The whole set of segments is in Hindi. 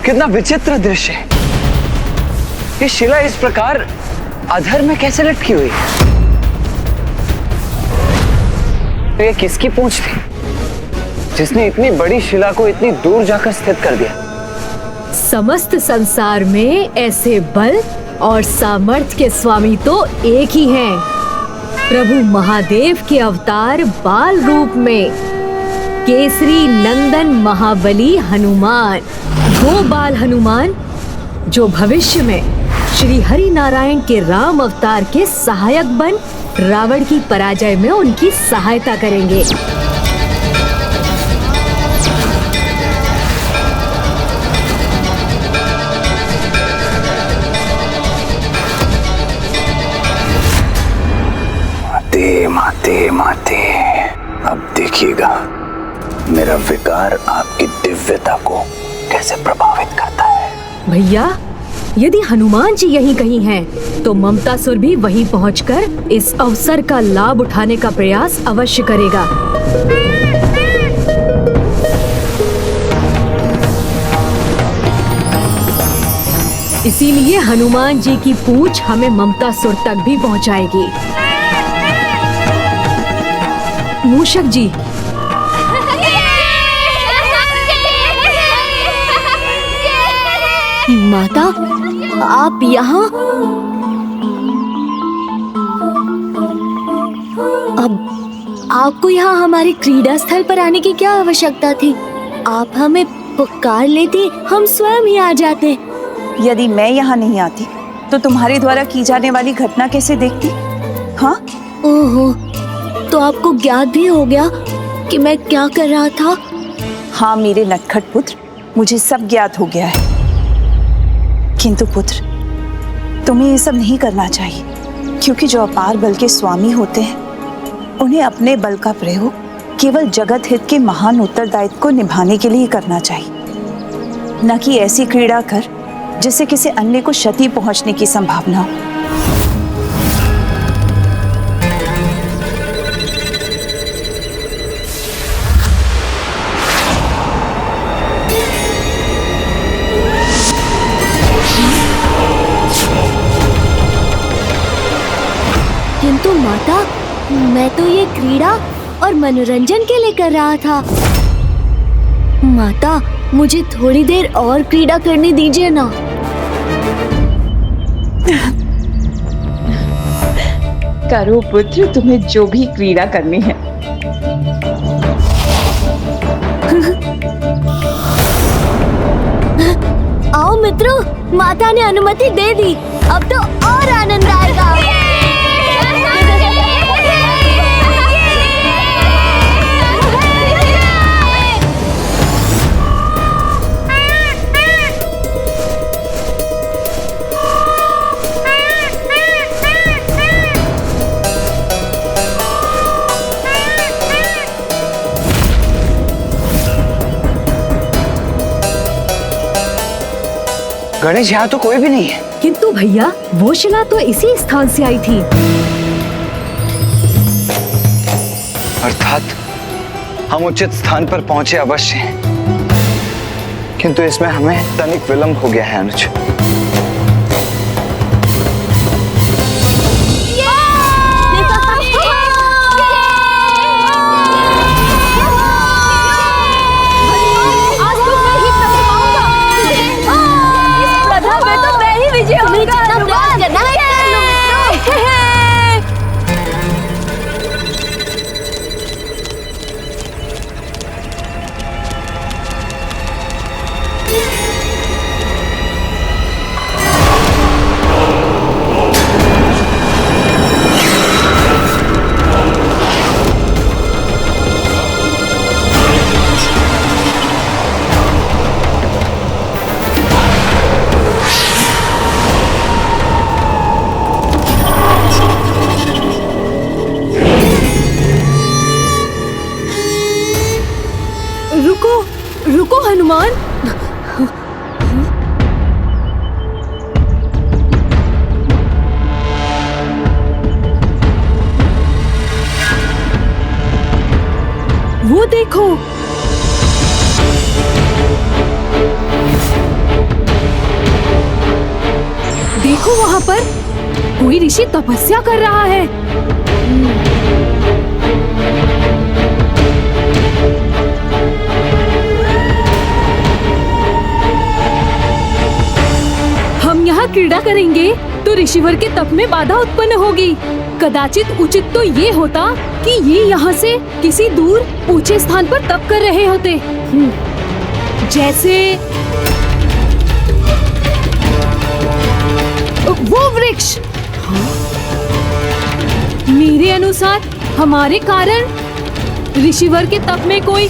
कितना विचित्र दृश्य है। ये शिला इस प्रकार अधर में कैसे लटकी हुई है? तो ये किसकी पूंछ थी जिसने इतनी बड़ी शिला को इतनी दूर जाकर स्थित कर दिया? समस्त संसार में ऐसे बल और सामर्थ्य के स्वामी तो एक ही हैं, प्रभु महादेव के अवतार बाल रूप में केसरी नंदन महाबली हनुमान। वो बाल हनुमान जो भविष्य में श्री हरि नारायण के राम अवतार के सहायक बन रावण की पराजय में उनकी सहायता करेंगे। माते माते, अब देखिएगा मेरा विकार आपकी दिव्यता को कैसे प्रभावित करता है। भैया, यदि हनुमान जी यहीं कहीं हैं, तो ममतासुर भी वहीं पहुंचकर इस अवसर का लाभ उठाने का प्रयास अवश्य करेगा। इसीलिए हनुमान जी की पूंछ हमें ममतासुर तक भी पहुंचाएगी। मूषक जी, माता, आप यहाँ? अब आपको यहाँ हमारे क्रीड़ा स्थल पर आने की क्या आवश्यकता थी? आप हमें पुकार लेती, हम स्वयं ही आ जाते। यदि मैं यहाँ नहीं आती तो तुम्हारे द्वारा की जाने वाली घटना कैसे देखती? हाँ? ओहो, तो आपको ज्ञात भी हो गया कि मैं क्या कर रहा था? हाँ मेरे नटखट पुत्र, मुझे सब ज्ञात हो गया है। किंतु पुत्र, तुम्हें ये सब नहीं करना चाहिए, क्योंकि जो अपार बल के स्वामी होते हैं उन्हें अपने बल का प्रयोग केवल जगत हित के महान उत्तरदायित्व को निभाने के लिए करना चाहिए, न कि ऐसी क्रीड़ा कर जिससे किसी अन्य को क्षति पहुंचने की संभावना हो। किंतु माता, मैं तो ये क्रीड़ा और मनोरंजन के लिए कर रहा था। माता, मुझे थोड़ी देर और क्रीड़ा करने दीजिए ना। करो पुत्र, तुम्हें जो भी क्रीड़ा करनी है। आओ मित्रों, माता ने अनुमति दे दी, अब तो और आनंद आएगा। गणेश, यहाँ तो कोई भी नहीं है। किंतु भैया, वो शिला तो इसी स्थान से आई थी। अर्थात हम उचित स्थान पर पहुंचे अवश्य हैं, किंतु इसमें हमें तनिक विलंब हो गया है अनुज। रुको हनुमान। वो देखो, देखो वहाँ पर कोई ऋषि तपस्या कर रहा है। हम यहाँ क्रीड़ा करेंगे तो ऋषिवर के तप में बाधा उत्पन्न होगी। कदाचित उचित तो ये होता कि ये यहाँ से किसी दूर ऊंचे स्थान पर तप कर रहे होते। जैसे वो वृक्ष। मेरे अनुसार हमारे कारण ऋषिवर के तप में कोई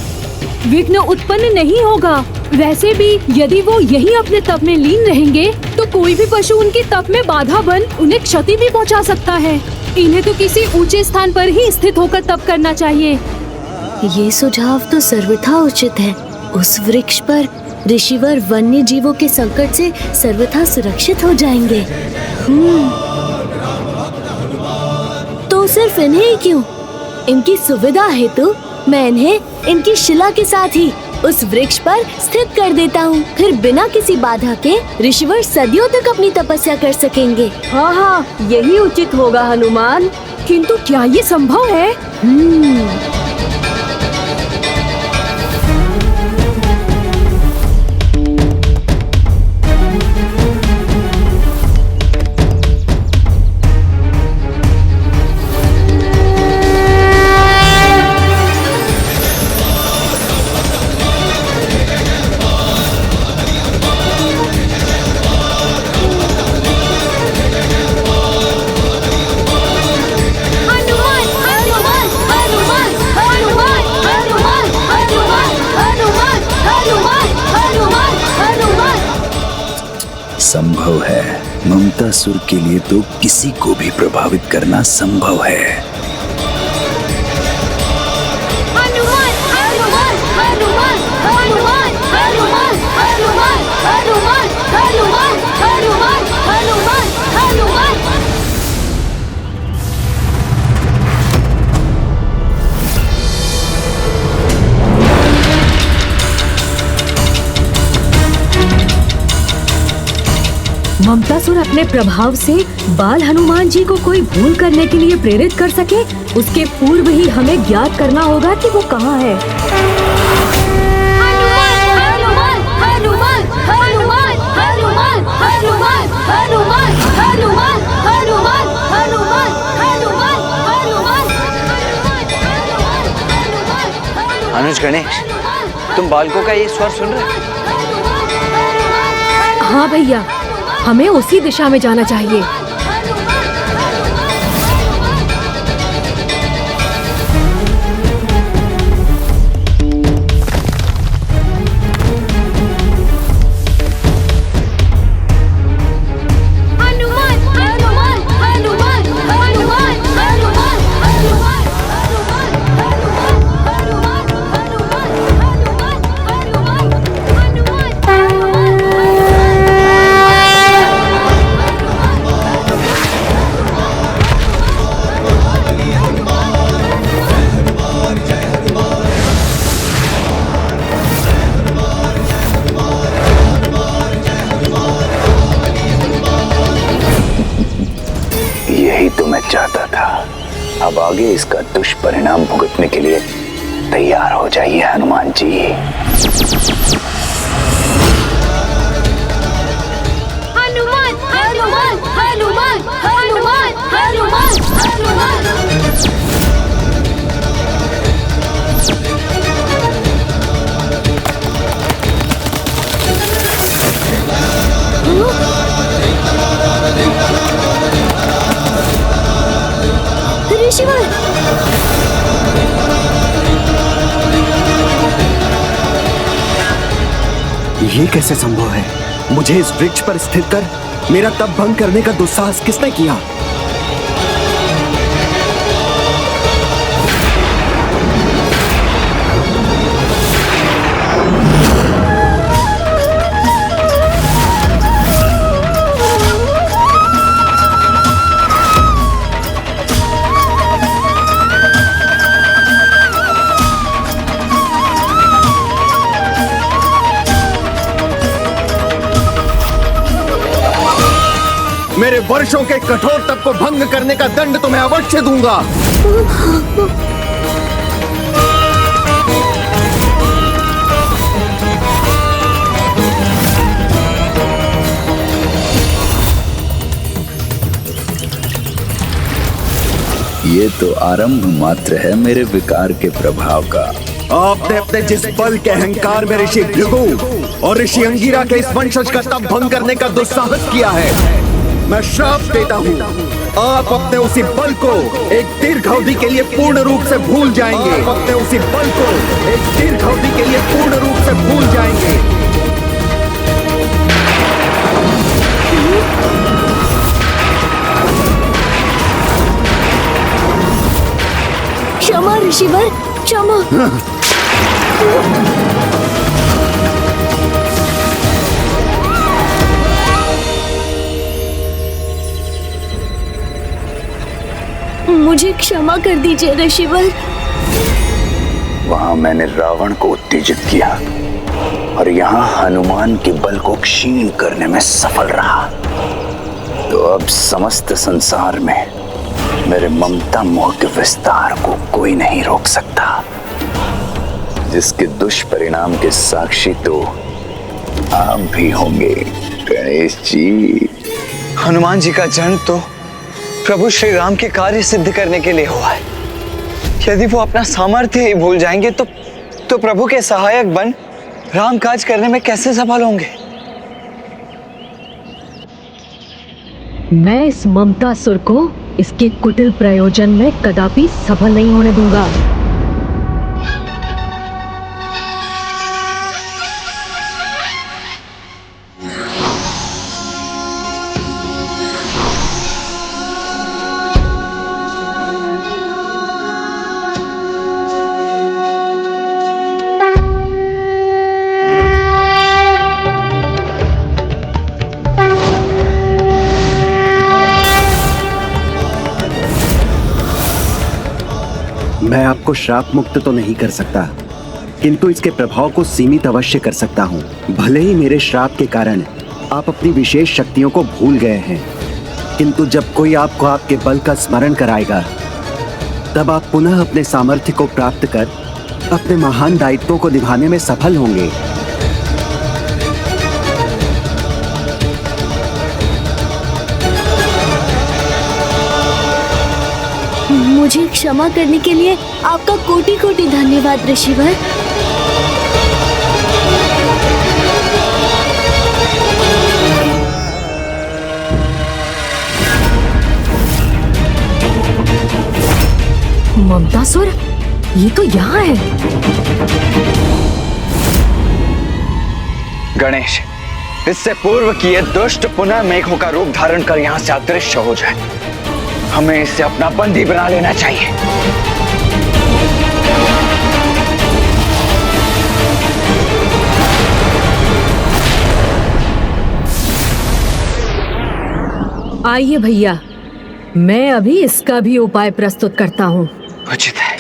विघ्न उत्पन्न नहीं होगा। वैसे भी यदि वो यही अपने तप में लीन रहेंगे तो कोई भी पशु उनके तप में बाधा बन उन्हें क्षति भी पहुंचा सकता है। इन्हें तो किसी ऊंचे स्थान पर ही स्थित होकर तप करना चाहिए। ये सुझाव तो सर्वथा उचित है। उस वृक्ष पर ऋषिवर वन्य जीवों के संकट से सर्वथा सुरक्षित हो जाएंगे। तो सिर्फ इन्हें ही क्यों? इनकी सुविधा हेतु मैं इन्हें इनकी शिला के साथ ही उस वृक्ष पर स्थित कर देता हूँ। फिर बिना किसी बाधा के ऋषिवर सदियों तक अपनी तपस्या कर सकेंगे। हाँ हाँ, यही उचित होगा हनुमान। किंतु क्या ये संभव है? संभव है। ममतासुर के लिए तो किसी को भी प्रभावित करना संभव है। हनुमान, हनुमान, हनुमान, हनुमान, हनुमान, हनुमान, हनुमान, हनुमान, हनुमान, हनुमान, हनुमान। ममतासुर अपने प्रभाव से बाल हनुमान जी को कोई भूल करने के लिए प्रेरित कर सके, उसके पूर्व ही हमें ज्ञात करना होगा कि वो कहाँ है। हनुमान, हनुमान, हनुमान, हनुमान, हनुमान, हनुमान, हनुमान, हनुमान, हनुमान, हनुमान, हनुमान। अनुज गणेश, तुम बालकों का ये स्वर सुन रहे हो? हाँ भैया, हमें उसी दिशा में जाना चाहिए। चाहता था। अब आगे इसका दुष्परिणाम भुगतने के लिए तैयार हो जाइए हनुमान जी। हनुमान, हनुमान, हनुमान, हनुमान, हनुमान, हनुमान। ऋषिवर, ये कैसे संभव है? मुझे इस वृक्ष पर स्थित कर मेरा तप भंग करने का दुस्साहस किसने किया? मेरे वर्षों के कठोर तप को भंग करने का दंड तो मैं अवश्य दूंगा। ये तो आरंभ मात्र है मेरे विकार के प्रभाव का। आपने अपने जिस बल के अहंकार में ऋषि भृगु और ऋषि अंगिरा के इस वंशज का तप भंग करने का दुस्साहस किया है, मैं श्राप देता हूँ। आप अपने उसी बल को एक दीर्घ अवधि के लिए पूर्ण रूप से भूल जाएंगे। आप अपने उसी बल को एक दीर्घ अवधि के लिए पूर्ण रूप से भूल जाएंगे। क्षमा ऋषिवर, क्षमा। मुझे क्षमा कर दीजिए ऋषिवर। वहां मैंने रावण को उत्तेजित किया और यहाँ हनुमान के बल को क्षीण करने में सफल रहा, तो अब समस्त संसार में मेरे ममता मोह के विस्तार को कोई नहीं रोक सकता, जिसके दुष्परिणाम के साक्षी तो आप भी होंगे गणेश जी। हनुमान जी का जन्म तो प्रभु श्री राम के कार्य सिद्ध करने के लिए हुआ है। यदि वो अपना सामर्थ्य ही भूल जाएंगे तो प्रभु के सहायक बन राम काज करने में कैसे सफल होंगे? मैं इस ममतासुर को इसके कुटिल प्रयोजन में कदापि सफल नहीं होने दूंगा। मैं आपको श्राप मुक्त तो नहीं कर सकता, किंतु इसके प्रभाव को सीमित अवश्य कर सकता हूँ। भले ही मेरे श्राप के कारण आप अपनी विशेष शक्तियों को भूल गए हैं, किंतु जब कोई आपको आपके बल का स्मरण कराएगा, तब आप पुनः अपने सामर्थ्य को प्राप्त कर अपने महान दायित्वों को निभाने में सफल होंगे। मुझे क्षमा करने के लिए आपका कोटि कोटि धन्यवाद ऋषिवर। ममतासुर, ये तो यहाँ है। गणेश, इससे पूर्व कि ये दुष्ट पुनः मेघों का रूप धारण कर यहाँ से अदृश्य हो जाए, हमें इसे अपना बंदी बना लेना चाहिए। आइए भैया, मैं अभी इसका भी उपाय प्रस्तुत करता हूँ। उचित है।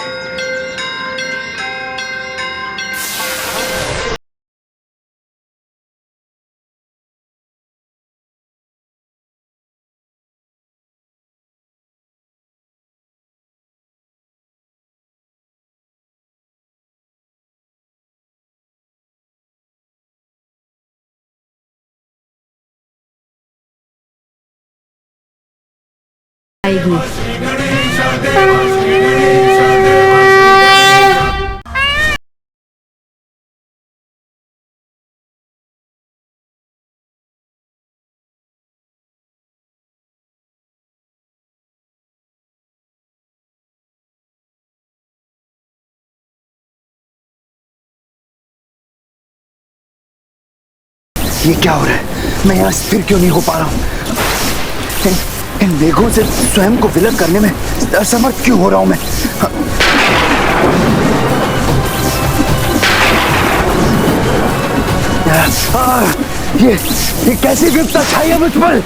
आएगी। ये क्या हो रहा है? मैं यहाँ स्थिर क्यों नहीं हो पा रहा हूँ? इन मेघों से स्वयं को विलग करने में असमर्थ क्यों हो रहा हूँ मैं? ये कैसी विपदा छाई है मुझ पर?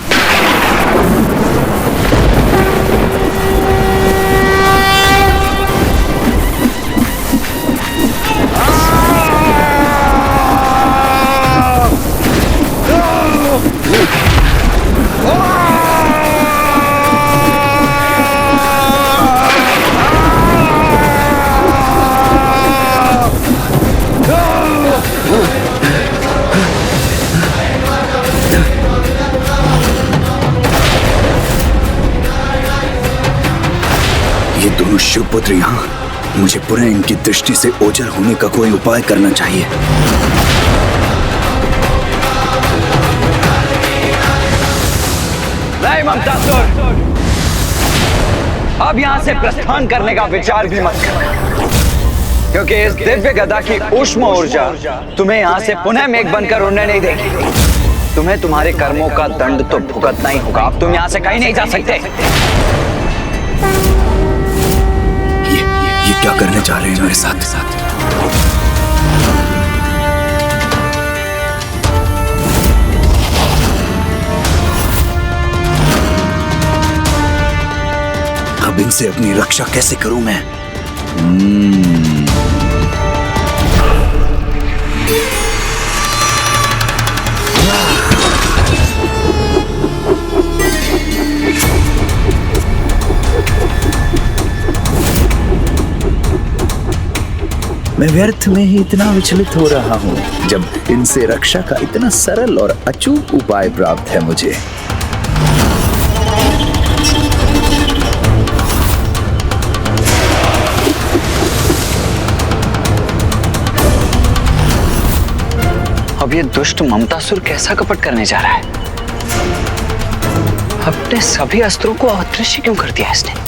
दोनों शिवपुत्र यहाँ, मुझे पुनः इनकी दृष्टि से ओझल होने का कोई उपाय करना चाहिए। नहीं ममतासुर, अब यहाँ से प्रस्थान करने का विचार भी मत करना, क्योंकि इस दिव्य गदा की ऊष्म ऊर्जा तुम्हें यहाँ से पुनः मेघ बनकर उड़ने नहीं देगी। तुम्हें तुम्हारे कर्मों का दंड तो भुगतना ही होगा। अब तुम यहाँ से कहीं नहीं जा सकते। ये क्या करने जा रहे हैं मेरे साथ? अब इनसे अपनी रक्षा कैसे करूं मैं? मैं व्यर्थ में ही इतना विचलित हो रहा हूँ, जब इनसे रक्षा का इतना सरल और अचूक उपाय प्राप्त है मुझे। अब ये दुष्ट ममतासुर कैसा कपट करने जा रहा है? अपने सभी अस्त्रों को अदृश्य क्यों कर दिया इसने?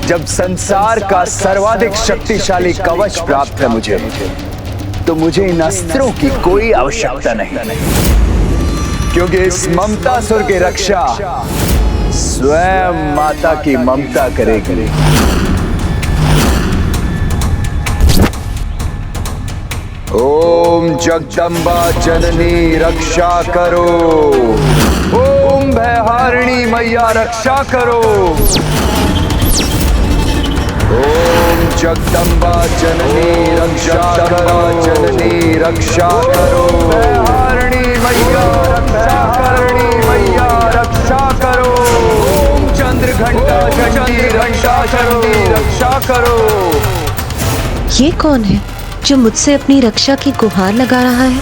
जब संसार का सर्वाधिक शक्तिशाली कवच प्राप्त है मुझे, तो मुझे इन अस्त्रों की कोई आवश्यकता नहीं, क्योंकि इस ममतासुर की रक्षा स्वयं माता की ममता करेगी। ओम जगदम्बा जननी रक्षा करो, ओम भयहारिणी मैया रक्षा करो, ओम जगदम्बा जननी रक्षा करो, जननी रक्षा करो, भयहारिणी मैया रक्षा करणी मैया रक्षा करो, ओम चंद्रघंटा चंडी रक्षा करो, रक्षा करो। ये कौन है जो मुझसे अपनी रक्षा की गुहार लगा रहा है?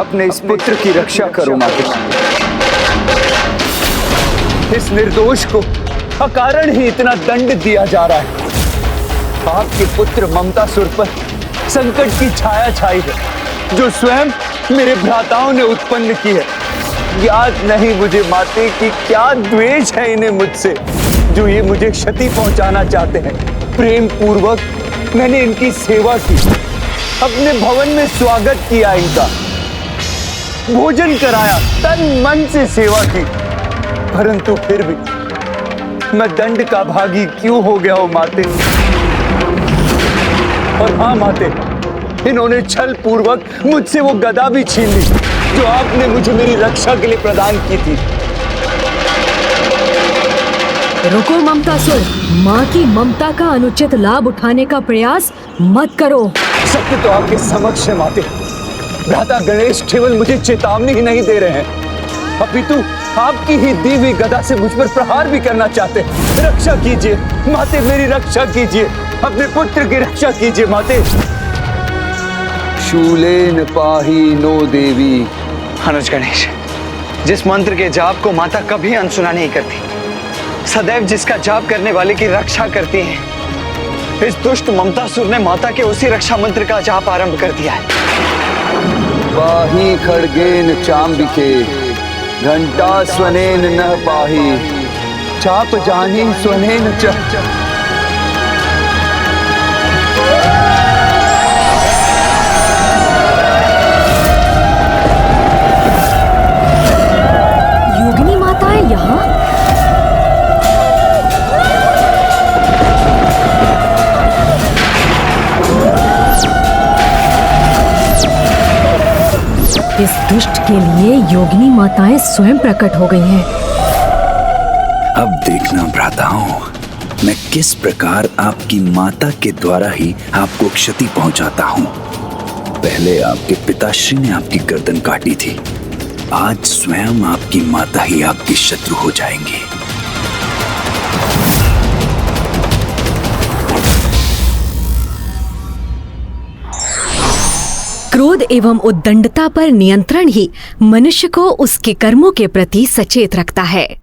अपने इस पुत्र की रक्षा करो माता। इस निर्दोष को अकारण ही इतना दंड दिया जा रहा है। आपके पुत्र ममतासुर पर संकट की छाया छाई है, जो स्वयं मेरे भ्राताओं ने उत्पन्न की है। याद नहीं मुझे माते कि क्या द्वेष है इन्हें मुझसे, जो ये मुझे क्षति पहुंचाना चाहते हैं। प्रेम पूर्वक मैंने इनकी सेवा की, अपने भवन में स्वागत किया, इनका भोजन कराया, तन मन से सेवा की, परंतु फिर भी मैं दंड का भागी क्यों हो गया हूं माते। और हाँ माते, इन्होंने छल पूर्वक मुझसे वो गदा भी छीन ली जो आपने मुझे मेरी रक्षा के लिए प्रदान की थी। रुको ममतासुर, माँ की ममता का अनुचित लाभ उठाने का प्रयास मत करो। सत्य तो आपके समक्ष है माते। भ्राता गणेश केवल मुझे चेतावनी ही नहीं दे रहे हैं, अपितु आपकी ही दी हुई गदा से मुझ पर प्रहार भी करना चाहते हैं। रक्षा कीजिए माते, मेरी रक्षा कीजिए, अपने पुत्र की रक्षा कीजिए माते। शूलेन पाही नो देवी। अनुज गणेश, जिस मंत्र के जाप को माता कभी अनसुना नहीं करती, सदैव जिसका जाप करने वाले की रक्षा करती है, इस दुष्ट ममतासुर ने माता के उसी रक्षा मंत्र का जाप आरंभ कर दिया है। पाही खड्गेन चांबिके घंटा स्वनेन न पाही, चाप जानी स्वनेन च। योगिनी माता है यहाँ? इस दुष्ट के लिए योगिनी माताएं स्वयं प्रकट हो गई हैं। अब देखना भ्राताओं, मैं किस प्रकार आपकी माता के द्वारा ही आपको क्षति पहुंचाता हूं। पहले आपके पिताश्री ने आपकी गर्दन काटी थी, आज स्वयं आपकी माता ही आपकी शत्रु हो जाएंगी। क्रोध एवं उद्दंडता पर नियंत्रण ही मनुष्य को उसके कर्मों के प्रति सचेत रखता है।